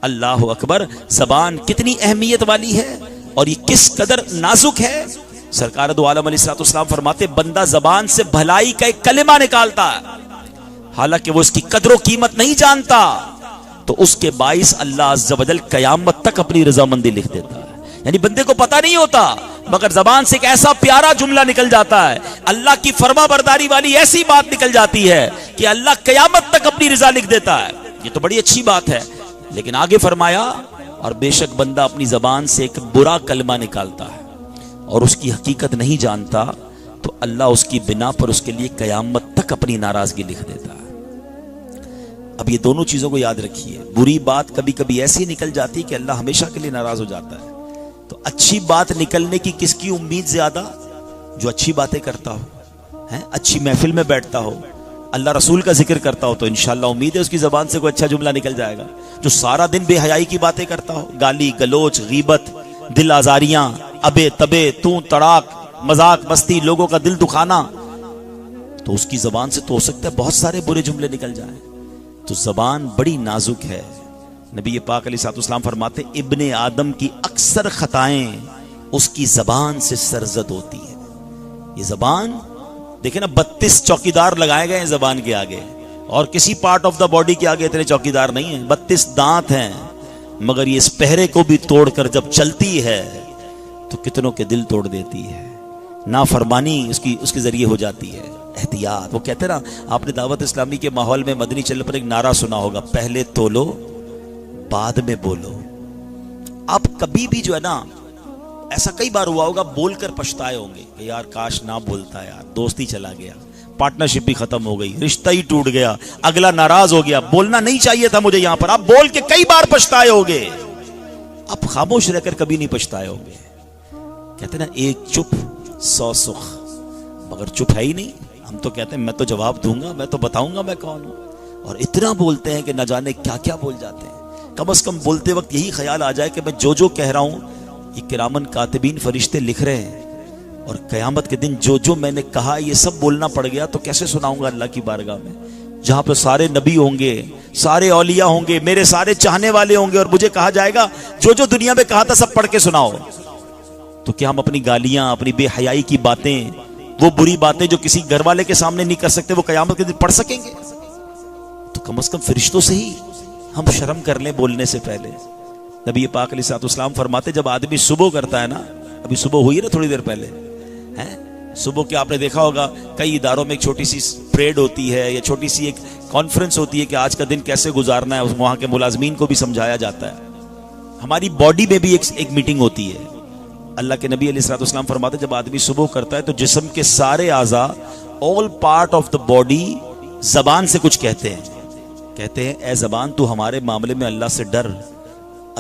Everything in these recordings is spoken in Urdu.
اللہ اکبر، زبان کتنی اہمیت والی ہے اور یہ کس قدر نازک ہے۔ سرکار دو عالم علیہ الصلوۃ والسلام فرماتے بندہ زبان سے بھلائی کا ایک کلمہ نکالتا ہے، حالانکہ وہ اس کی قدر و قیمت نہیں جانتا، تو اس کے باعث اللہ عز و جل قیامت تک اپنی رضامندی لکھ دیتا ہے۔ یعنی بندے کو پتہ نہیں ہوتا مگر زبان سے ایک ایسا پیارا جملہ نکل جاتا ہے، اللہ کی فرما برداری والی ایسی بات نکل جاتی ہے کہ اللہ قیامت تک اپنی رضا لکھ دیتا ہے۔ یہ تو بڑی اچھی بات ہے، لیکن آگے فرمایا اور بے شک بندہ اپنی زبان سے ایک برا کلمہ نکالتا ہے اور اس کی حقیقت نہیں جانتا تو اللہ اس کی بنا پر اس کے لیے قیامت تک اپنی ناراضگی لکھ دیتا ہے۔ اب یہ دونوں چیزوں کو یاد رکھیے، بری بات کبھی کبھی ایسی نکل جاتی ہے کہ اللہ ہمیشہ کے لیے ناراض ہو جاتا ہے، تو اچھی بات نکلنے کی کس کی امید زیادہ؟ جو اچھی باتیں کرتا ہو، اچھی محفل میں بیٹھتا ہو، اللہ رسول کا ذکر کرتا ہو، تو انشاءاللہ امید ہے اس کی زبان سے کوئی اچھا جملہ نکل جائے گا۔ جو سارا دن بے حیائی کی باتیں کرتا ہو، گالی گلوچ، غیبت، دل آزاریاں، ابے تبے، تو تڑاک، مذاق مستی، لوگوں کا دل دکھانا، تو اس کی زبان سے تو ہو سکتا ہے بہت سارے برے جملے نکل جائیں۔ تو زبان بڑی نازک ہے۔ نبی پاک علیہ الصلوۃ والسلام فرماتے ابن آدم کی اکثر خطائیں اس کی زبان سے سرزد ہوتی ہیں۔ یہ زبان دیکھیں نا، 32 چوکیدار لگائے گئے ہیں زبان کے آگے، اور کسی پارٹ آف دا باڈی کے آگے اتنے چوکیدار نہیں ہیں، 32 دانت ہیں، مگر یہ اس پہرے کو بھی توڑ کر جب چلتی ہے تو کتنوں کے دل توڑ دیتی ہے۔ نافرمانی اس کے ذریعے ہو جاتی ہے۔ احتیاط، وہ کہتے ہیں نا، آپ نے دعوت اسلامی کے ماحول میں مدنی چل پر ایک نعرہ سنا ہوگا، پہلے تولو بعد میں بولو۔ آپ کبھی بھی جو ہے نا، ایسا کئی بار ہوا ہوگا بول کر پچھتائے ہوں گے کہ یار کاش نہ بولتا، یار دوستی چلا گیا، پارٹنرشپ بھی ختم ہو گئی، رشتہ ہی ٹوٹ گیا، اگلا ناراض ہو گیا، بولنا نہیں چاہیے تھا مجھے یہاں پر۔ آپ بول کے کئی بار پچھتائے ہوگے، آپ خاموش رہ کر کبھی نہیں پچھتائے ہوں گے۔ کہتے ہیں نا، ایک چپ 100 سخ، مگر چپ ہے ہی نہیں۔ ہم تو کہتے ہیں میں تو جواب دوں گا، میں تو بتاؤں گا میں کون ہوں، اور اتنا بولتے ہیں کہ نہ جانے کیا کیا بول جاتے ہیں۔ کم از کم بولتے وقت یہی خیال آ جائے کہ میں جو کہہ رہا ہوں یہ کرامن کاتبین فرشتے لکھ رہے ہیں، اور قیامت کے دن جو میں نے کہا یہ سب بولنا پڑ گیا تو کیسے سناؤں گا اللہ کی بارگاہ میں، جہاں پہ سارے نبی ہوں گے، سارے اولیاء ہوں گے، میرے سارے چاہنے والے ہوں گے، اور مجھے کہا جائے گا جو دنیا میں کہا تھا سب پڑھ کے سناؤ۔ تو کیا ہم اپنی گالیاں، اپنی بے حیائی کی باتیں، وہ بری باتیں جو کسی گھر والے کے سامنے نہیں کر سکتے، وہ قیامت کے دن پڑھ سکیں گے؟ تو کم از کم فرشتوں سے ہی ہم شرم کر لیں بولنے سے پہلے۔ نبی پاک علیہ الصلوۃ والسلام فرماتے جب آدمی صبح کرتا ہے نا، ابھی صبح ہوئی نا تھوڑی دیر پہلے، صبح کے آپ نے دیکھا ہوگا کئی اداروں میں ایک چھوٹی سی پریڈ ہوتی ہے یا چھوٹی سی ایک کانفرنس ہوتی ہے کہ آج کا دن کیسے گزارنا ہے، وہاں کے ملازمین کو بھی سمجھایا جاتا ہے۔ ہماری باڈی میں بھی ایک میٹنگ ہوتی ہے۔ اللہ کے نبی علیہ الصلوۃ والسلام فرماتے جب آدمی صبح کرتا ہے تو جسم کے سارے اعضاء، all part of the body، زبان سے کچھ کہتے ہیں اے زبان تو ہمارے معاملے میں اللہ سے ڈر،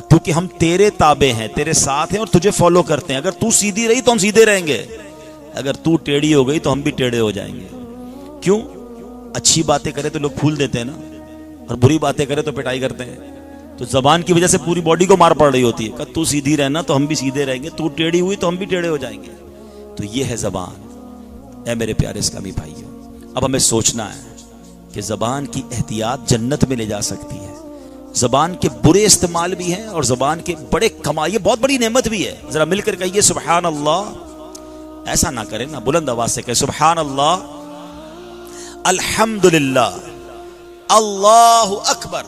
کیونکہ ہم تیرے تابع ہیں، تیرے ساتھ ہیں اور تجھے فالو کرتے ہیں۔ اگر تو سیدھی رہی تو ہم سیدھے رہیں گے، اگر تو ٹیڑھی ہو گئی تو ہم بھی ٹیڑھے ہو جائیں گے۔ کیوں؟ اچھی باتیں کرے تو لوگ پھول دیتے ہیں نا، اور بری باتیں کرے تو پٹائی کرتے ہیں۔ تو زبان کی وجہ سے پوری باڈی کو مار پڑ رہی ہوتی ہے کہ تو سیدھی رہنا تو ہم بھی سیدھے رہیں گے، تو ٹیڑھی ہوئی تو ہم بھی ٹیڑھے ہو جائیں گے۔ تو یہ ہے زبان۔ اے میرے پیارے اسلامی بھائیوں، اب ہمیں سوچنا ہے کہ زبان کی احتیاط جنت میں لے جا سکتی ہے۔ زبان کے برے استعمال بھی ہیں اور زبان کے بڑے یہ بہت بڑی نعمت بھی ہے۔ ذرا مل کر کہیے سبحان اللہ۔ ایسا نہ کریں نا، بلند آواز سے کہیں سبحان اللہ، الحمدللہ، اللہ اکبر۔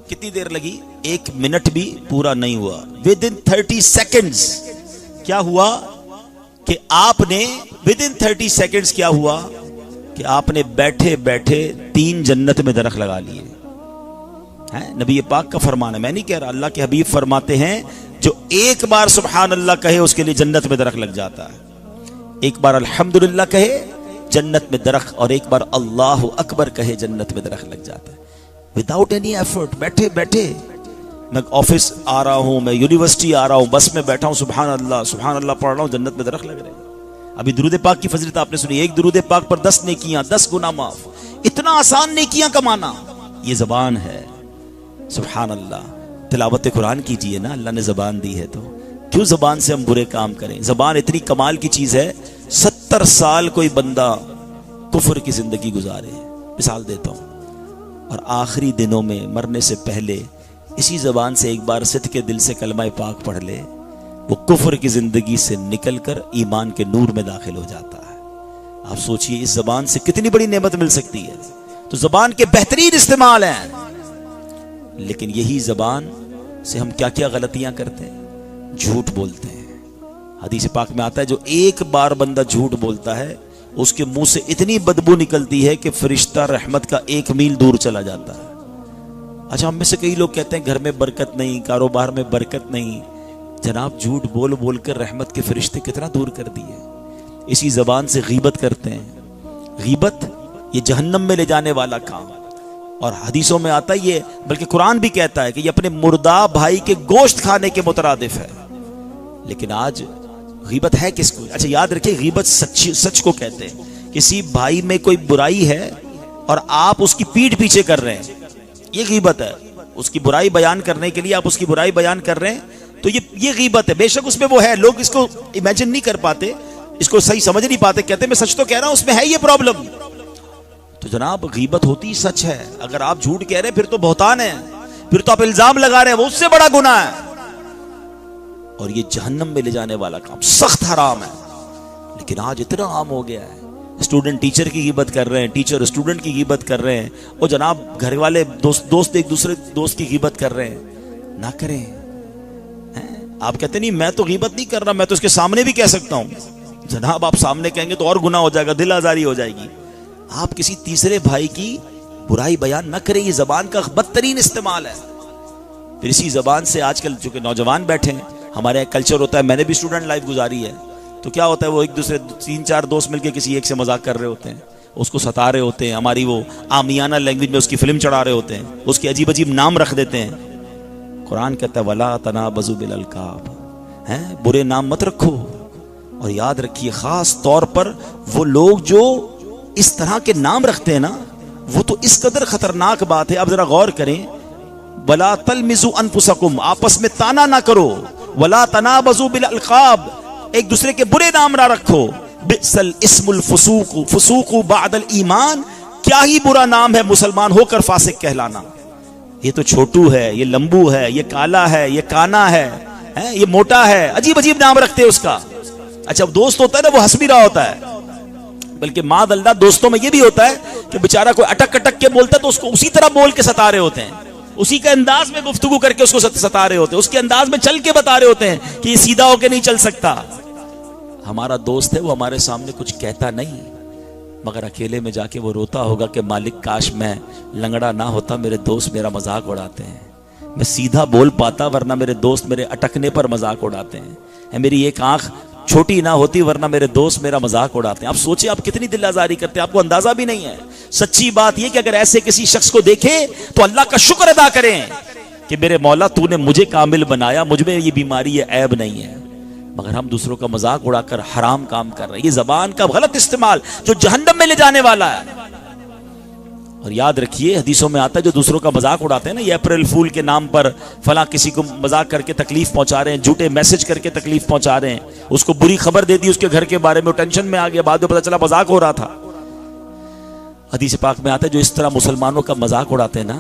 کتنی دیر لگی؟ 1 منٹ بھی پورا نہیں ہوا۔ within 30 seconds کیا ہوا کہ آپ نے within 30 seconds کیا ہوا کہ آپ نے بیٹھے بیٹھے 3 جنت میں درخت لگا لیے۔ نبی پاک کا فرمان ہے، میں نہیں کہہ رہا، اللہ کے حبیب فرماتے ہیں جو ایک بار سبحان اللہ کہے اس کے لیے جنت میں درخت لگ جاتا ہے۔ ایک بار الحمدللہ کہے جنت میں درخت، اور ایک بار اللہ اکبر کہے جنت میں درخت لگ جاتا ہے وداؤٹ اینی ایفرٹ۔ بیٹھے بیٹھے، میں آفس آ رہا ہوں، میں یونیورسٹی آ رہا ہوں، بس میں بیٹھا ہوں، سبحان اللہ پڑھ رہا ہوں، جنت میں درخت لگ رہے ہیں۔ ابھی درود پاک کی فضیلت آپ نے سنی، ایک درود پاک پر 10 نیکیاں، 10 گناہ معاف۔ اتنا آسان نیکیاں کمانا، یہ زبان ہے۔ سبحان اللہ۔ تلاوت قرآن کیجئے نا، اللہ نے زبان دی ہے تو کیوں زبان سے ہم برے کام کریں؟ زبان اتنی کمال کی چیز ہے، 70 سال کوئی بندہ کفر کی زندگی گزارے، مثال دیتا ہوں، اور آخری دنوں میں مرنے سے پہلے اسی زبان سے ایک بار صدق کے دل سے کلمہ پاک پڑھ لے، وہ کفر کی زندگی سے نکل کر ایمان کے نور میں داخل ہو جاتا ہے۔ آپ سوچئے اس زبان سے کتنی بڑی نعمت مل سکتی ہے۔ تو زبان کے بہترین استعمال ہیں، لیکن یہی زبان سے ہم کیا کیا غلطیاں کرتے ہیں؟ جھوٹ بولتے ہیں۔ حدیث پاک میں آتا ہے جو ایک بار بندہ جھوٹ بولتا ہے اس کے منہ سے اتنی بدبو نکلتی ہے کہ فرشتہ رحمت کا 1 میل دور چلا جاتا ہے۔ اچھا، ہم میں سے کئی لوگ کہتے ہیں گھر میں برکت نہیں، کاروبار میں برکت نہیں۔ جناب جھوٹ بول بول کر رحمت کے فرشتے کتنا دور کر دیے۔ اسی زبان سے غیبت کرتے ہیں۔ غیبت یہ جہنم میں لے جانے والا کام، اور حدیثوں میں آتا ہے یہ، بلکہ قرآن بھی کہتا ہے کہ یہ اپنے مردہ بھائی کے گوشت کھانے کے مترادف ہے۔ لیکن آج غیبت ہے کس کو؟ اچھا یاد رکھیں، غیبت سچ کو کہتے ہیں۔ کسی بھائی میں کوئی برائی ہے اور آپ اس کی پیٹھ پیچھے کر رہے ہیں، یہ غیبت ہے۔ اس کی برائی بیان کرنے کے لیے آپ اس کی برائی بیان کر رہے ہیں تو یہ غیبت ہے۔ بے شک اس میں وہ ہے، لوگ اس کو امیجن نہیں کر پاتے، اس کو صحیح سمجھ نہیں پاتے، کہتے ہیں میں سچ تو کہہ رہا ہوں، اس میں ہے یہ پرابلم۔ تو جناب غیبت ہوتی سچ ہے۔ اگر آپ جھوٹ کہہ رہے ہیں پھر تو بہتان ہے، پھر تو آپ الزام لگا رہے ہیں، وہ اس سے بڑا گناہ ہے، اور یہ جہنم میں لے جانے والا کام، سخت حرام ہے۔ لیکن آج اتنا عام ہو گیا ہے، اسٹوڈنٹ ٹیچر کی غیبت کر رہے ہیں، ٹیچر اسٹوڈنٹ کی غیبت کر رہے ہیں، اور جناب گھر والے دوست ایک دوسرے دوست کی غیبت کر رہے ہیں۔ نہ کریں۔ آپ کہتے نہیں میں تو غیبت نہیں کر رہا، میں تو اس کے سامنے بھی کہہ سکتا ہوں۔ جناب آپ سامنے کہیں گے تو اور گناہ ہو جائے گا، دل آزاری ہو جائے گی۔ آپ کسی تیسرے بھائی کی برائی بیان نہ کریں، یہ زبان کا بدترین استعمال ہے۔ پھر اسی زبان سے آج کل چونکہ نوجوان بیٹھے ہیں، ہمارے یہاں کلچر ہوتا ہے، میں نے بھی اسٹوڈنٹ لائف گزاری ہے، تو کیا ہوتا ہے وہ ایک دوسرے 3-4 دوست مل کے کسی ایک سے مذاق کر رہے ہوتے ہیں، اس کو ستا رہے ہوتے ہیں، ہماری وہ عامیانہ لینگویج میں اس کی فلم چڑھا رہے ہوتے ہیں، اس کے عجیب عجیب نام رکھ دیتے ہیں۔ قرآن کہتا ہے وَلَا تَنَابَزُوا بِالْأَلْقَابِ، برے نام مت رکھو۔ اور یاد رکھیے خاص طور پر وہ لوگ جو اس طرح کے نام رکھتے ہیں نا، وہ تو اس قدر خطرناک بات ہے۔ اب ذرا غور کریں، وَلَا تَلْمِزُوا أَنفُسَكُمْ، آپس میں تانا نہ کرو، وَلَا تَنَابَزُوا بِالْأَلْقَابِ، ایک دوسرے کے برے نام نہ رکھو۔ بِئْسَ الْإِسْمُ الْفُسُوقُ، فسوق بعد الایمان، کیا ہی برا نام ہے مسلمان ہو کر فاسق کہلانا۔ یہ تو چھوٹو ہے، یہ لمبو ہے، یہ کالا ہے، یہ کانا ہے، یہ موٹا ہے، عجیب عجیب نام رکھتے ہیں اس کا۔ اچھا دوست ہوتا ہے نا وہ ہنس بھی رہا ہوتا ہے، بلکہ معاذ اللہ دوستوں میں یہ بھی ہوتا ہے کہ بیچارہ کوئی اٹک اٹک کے بولتا ہے تو اس کو اسی طرح بول کے ستا رہے ہوتے ہیں، اسی کے انداز میں گفتگو کر کے اس کو ستا رہے ہوتے ہیں، اس کے انداز میں چل کے بتا رہے ہوتے ہیں کہ یہ سیدھا ہو کے نہیں چل سکتا۔ ہمارا دوست ہے، وہ ہمارے سامنے کچھ کہتا نہیں، مگر اکیلے میں جا کے وہ روتا ہوگا کہ مالک کاش میں لنگڑا نہ ہوتا، میرے دوست میرا مذاق اڑاتے ہیں، میں سیدھا بول پاتا ورنہ میرے دوست میرے اٹکنے پر مذاق اڑاتے ہیں، میری ایک آنکھ چھوٹی نہ ہوتی ورنہ میرے دوست میرا مذاق اڑاتے ہیں۔ آپ سوچیں آپ کتنی دل آزاری کرتے ہیں، آپ کو اندازہ بھی نہیں ہے۔ سچی بات یہ کہ اگر ایسے کسی شخص کو دیکھیں تو اللہ کا شکر ادا کریں کہ میرے مولا تو نے مجھے کامل بنایا، مجھ میں یہ بیماری یہ عیب نہیں ہے، مگر ہم دوسروں کا مذاق اڑا کر حرام کام کر رہے ہیں۔ یہ زبان کا غلط استعمال جو جہنم میں لے جانے والا ہے۔ اور یاد رکھیے حدیثوں میں آتا ہے جو دوسروں کا مذاق اڑاتے ہیں نا، یہ اپریل فول کے نام پر فلاں کسی کو مذاق کر کے تکلیف پہنچا رہے ہیں، جھوٹے میسج کر کے تکلیف پہنچا رہے ہیں، اس کو بری خبر دے دی اس کے گھر کے بارے میں، وہ ٹینشن میں آ گیا، بعد میں پتہ چلا مذاق ہو رہا تھا۔ حدیث پاک میں آتا ہے جو اس طرح مسلمانوں کا مذاق اڑاتے ہیں نا،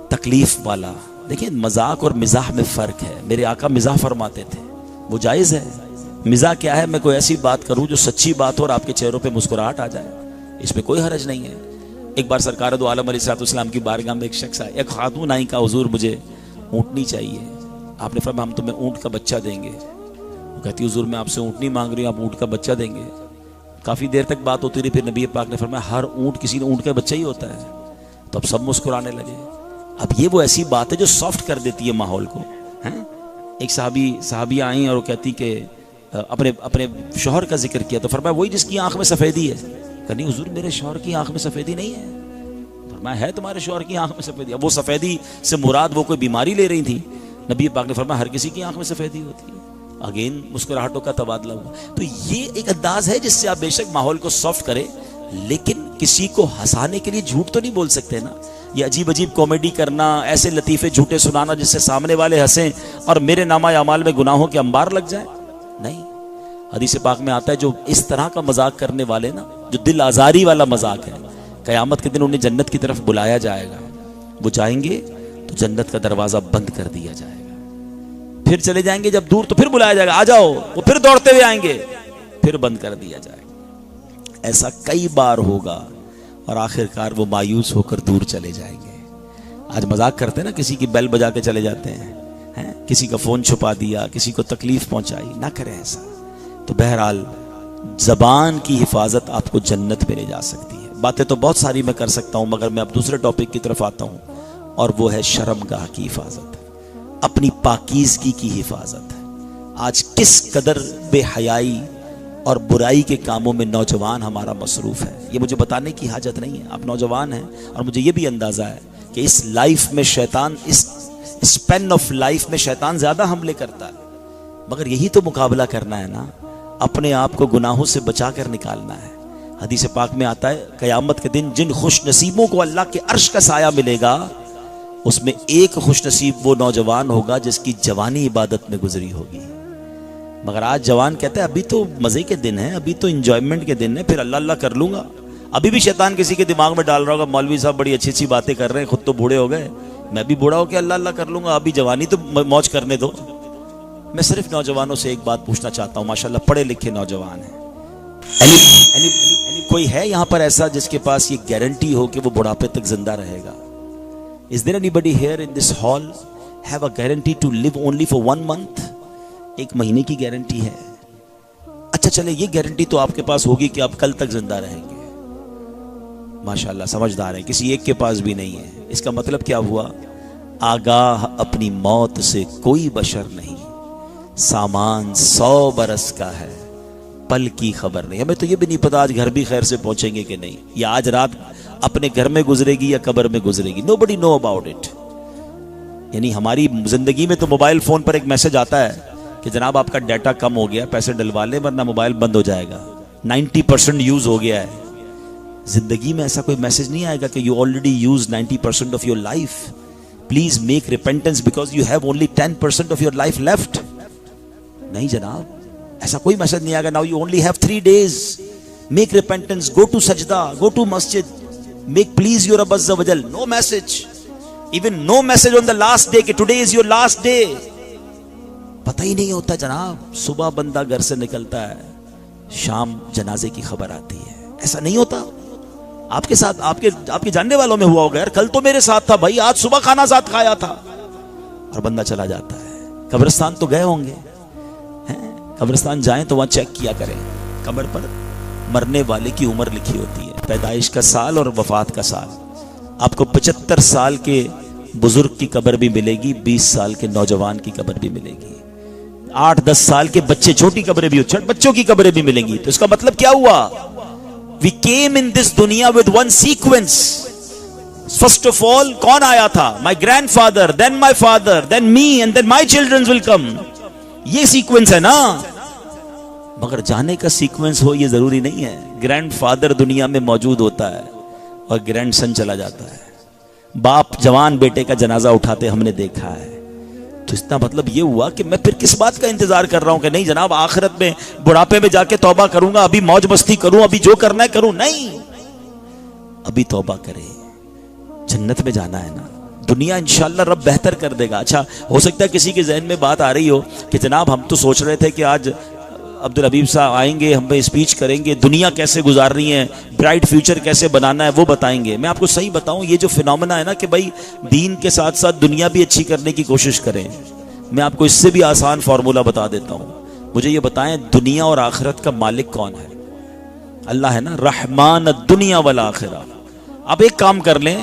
تکلیف والا۔ دیکھیں مذاق اور مزاح میں فرق ہے، میرے آقا مزاح فرماتے تھے، وہ جائز ہے۔ مزاح کیا ہے؟ میں کوئی ایسی بات کروں جو سچی بات ہو اور آپ کے چہروں پہ مسکراہٹ آ جائے، اس میں کوئی حرج نہیں ہے۔ ایک بار سرکار دو عالم علیہ السلام کی بارگاہ میں ایک شخص آیا، ایک خاتون آئی، کہا حضور مجھے اونٹنی چاہیے۔ آپ نے فرمایا ہم تمہیں اونٹ کا بچہ دیں گے۔ وہ کہتی حضور میں آپ سے اونٹنی مانگ رہی ہوں، آپ اونٹ کا بچہ دیں گے؟ کافی دیر تک بات ہوتی رہی، پھر نبی پاک نے فرمایا ہر اونٹ کسی نے اونٹ کا بچہ ہی ہوتا ہے۔ تو اب سب مسکرانے لگے۔ اب یہ وہ ایسی بات ہے جو سافٹ کر دیتی ہے ماحول کو۔ ایک صحابیہ آئیں اور وہ کہتی کہ اپنے شوہر کا ذکر کیا، تو فرمایا وہی جس کی آنکھ میں سفیدی ہے؟ کہ نہیں حضور میرے شوہر کی آنکھ میں سفیدی نہیں ہے۔ فرمایا ہے تمہارے شوہر کی آنکھ میں سفیدی؟ اب وہ سفیدی سے مراد وہ کوئی بیماری لے رہی تھی؟ نبی پاک نے فرمایا ہر کسی کی آنکھ میں سفیدی ہوتی ہے۔ اگین مسکراہٹوں کا تبادلہ ہوا۔ تو یہ ایک انداز ہے جس سے آپ بے شک ماحول کو سافٹ کریں، لیکن کسی کو ہنسانے کے لیے جھوٹ تو نہیں بول سکتے نا۔ یہ عجیب عجیب کامیڈی کرنا، ایسے لطیفے جھوٹے سنانا جس سے سامنے والے ہنسیں اور میرے نامہ اعمال میں گناہوں کے انبار لگ جائیں، نہیں۔ حدیث پاک میں آتا ہے جو اس طرح کا مذاق کرنے والے نا، جو دل آزاری والا مذاق ہے، قیامت کے دن انہیں جنت کی طرف بلایا جائے گا۔ وہ جائیں گے تو جنت کا دروازہ بند کر دیا جائے گا. پھر چلے جائیں گے جب دور تو پھر بلایا جائے گا آ جاؤ, وہ پھر دوڑتے ہوئے آئیں گے, پھر بند کر دیا جائے گا. ایسا کئی بار ہوگا اور آخر کار وہ مایوس ہو کر دور چلے جائیں گے. آج مذاق کرتے ہیں نا, کسی کی بیل بجا کے چلے جاتے ہیں, کسی کا فون چھپا دیا, کسی کو تکلیف پہنچائی. نہ کریں ایسا. تو بہرحال زبان کی حفاظت آپ کو جنت پہ لے جا سکتی ہے. باتیں تو بہت ساری میں کر سکتا ہوں, مگر میں اب دوسرے ٹاپک کی طرف آتا ہوں, اور وہ ہے شرمگاہ کی حفاظت, اپنی پاکیزگی کی حفاظت. آج کس قدر بے حیائی اور برائی کے کاموں میں نوجوان ہمارا مصروف ہے, یہ مجھے بتانے کی حاجت نہیں ہے. آپ نوجوان ہیں اور مجھے یہ بھی اندازہ ہے کہ اس لائف میں شیطان, اس اسپین آف لائف میں شیطان زیادہ حملے کرتا ہے, مگر یہی تو مقابلہ کرنا ہے نا, اپنے آپ کو گناہوں سے بچا کر نکالنا ہے. حدیث پاک میں آتا ہے قیامت کے دن جن خوش نصیبوں کو اللہ کے عرش کا سایہ ملے گا, اس میں ایک خوش نصیب وہ نوجوان ہوگا جس کی جوانی عبادت میں گزری ہوگی. مگر آج جوان کہتا ہے ابھی تو مزے کے دن ہیں, ابھی تو انجوائمنٹ کے دن ہیں, پھر اللہ اللہ کر لوں گا. ابھی بھی شیطان کسی کے دماغ میں ڈال رہا ہوگا مولوی صاحب بڑی اچھی اچھی باتیں کر رہے ہیں, خود تو بوڑھے ہو گئے, میں بھی بوڑھا ہو کے اللہ اللہ کر لوں گا, ابھی جوانی تو موج کرنے دو. میں صرف نوجوانوں سے ایک بات پوچھنا چاہتا ہوں, ماشاءاللہ پڑھے لکھے نوجوان ہیں, کوئی ہے یہاں پر ایسا جس کے پاس یہ گارنٹی ہو کہ وہ بڑھاپے تک زندہ رہے گا؟ Is there anybody here in this hall have a guarantee to live only for 1 month? 1 مہینے کی گارنٹی ہے. اچھا چلے یہ گارنٹی تو آپ کے پاس ہوگی کہ آپ کل تک زندہ رہیں گے. ماشاءاللہ سمجھدار ہیں, کسی ایک کے پاس بھی نہیں ہے. اس کا مطلب کیا ہوا؟ آگاہ اپنی موت سے کوئی بشر نہیں, سامان 100 برس کا ہے, پل کی خبر نہیں. ہمیں تو یہ بھی نہیں پتا آج گھر بھی خیر سے پہنچیں گے کہ نہیں, یا آج رات اپنے گھر میں گزرے گی یا قبر میں گزرے گی. Nobody know about it. یعنی ہماری زندگی میں تو موبائل فون پر ایک میسج آتا ہے کہ جناب آپ کا ڈیٹا کم ہو گیا, پیسے ڈلوا لیں ورنہ موبائل بند ہو جائے گا, 90% یوز ہو گیا ہے. زندگی میں ایسا کوئی میسج نہیں آئے گا کہ you already used 90% of your life. Please make repentance because you have only 10% of your life left. نہیں جناب, ایسا کوئی میسج نہیں آئے گا. Now you only have 3 days. Make repentance, go to sajda, go to masjid, make please your Rabb Azza wa Jal. No message, even no message on the last day کہ today is your last day. پتہ ہی نہیں ہوتا جناب, صبح بندہ گھر سے نکلتا ہے, شام جنازے کی خبر آتی ہے. ایسا نہیں ہوتا آپ کے ساتھ؟ آپ کے جاننے والوں میں ہوا ہوگا, یار کل تو میرے ساتھ تھا بھائی, آج صبح کھانا ساتھ کھایا تھا, اور بندہ چلا جاتا ہے. قبرستان تو گئے ہوں گے, قبرستان جائیں تو وہاں چیک کیا کریں, قبر پر مرنے والے کی عمر لکھی ہوتی ہے, پیدائش کا سال اور وفات کا سال. آپ کو 75 سال کے بزرگ کی قبر بھی ملے گی, 20 سال کے نوجوان کی قبر بھی ملے گی, 8-10 سال کے بچے چھوٹی قبریں بھی, بچوں کی قبریں بھی ملیں گی. تو اس کا مطلب کیا ہوا؟ We came in this dunya with one sequence. First of all, کون آیا تھا؟ My grandfather, then my father, then me, and then my children will come. یہ سیکوینس ہے نا. مگر جانے کا سیکوینس ہو یہ ضروری نہیں ہے. گرینڈ فادر دنیا میں موجود ہوتا ہے اور گرینڈ سن چلا جاتا ہے. باپ جوان بیٹے کا جنازہ اٹھاتے ہم نے دیکھا ہے. تو اس کا مطلب یہ ہوا کہ میں پھر کس بات کا انتظار کر رہا ہوں کہ نہیں جناب آخرت میں بڑھاپے میں جا کے توبہ کروں گا, ابھی موج مستی کروں, ابھی جو کرنا ہے کروں. نہیں, ابھی توبہ کرے, جنت میں جانا ہے نا. دنیا انشاءاللہ رب بہتر کر دے گا. اچھا ہو سکتا ہے کسی کے ذہن میں بات آ رہی ہو کہ جناب ہم تو سوچ رہے تھے کہ آج عبدالحبیب صاحب آئیں گے, ہم پہ اسپیچ کریں گے, دنیا کیسے گزارنی ہے, برائٹ فیوچر کیسے بنانا ہے وہ بتائیں گے. میں آپ کو صحیح بتاؤں, یہ جو فینومینا ہے نا کہ بھائی دین کے ساتھ ساتھ دنیا بھی اچھی کرنے کی کوشش کریں, میں آپ کو اس سے بھی آسان فارمولہ بتا دیتا ہوں. مجھے یہ بتائیں دنیا اور آخرت کا مالک کون ہے؟ اللہ ہے نا, رحمان الدنیا والآخرہ. آپ ایک کام کر لیں,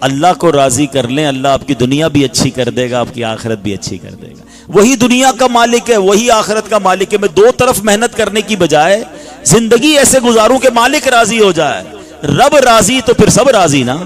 اللہ کو راضی کر لیں, اللہ آپ کی دنیا بھی اچھی کر دے گا, آپ کی آخرت بھی اچھی کر دے گا. وہی دنیا کا مالک ہے, وہی آخرت کا مالک ہے. میں دو طرف محنت کرنے کی بجائے زندگی ایسے گزاروں کہ مالک راضی ہو جائے. رب راضی تو پھر سب راضی نا.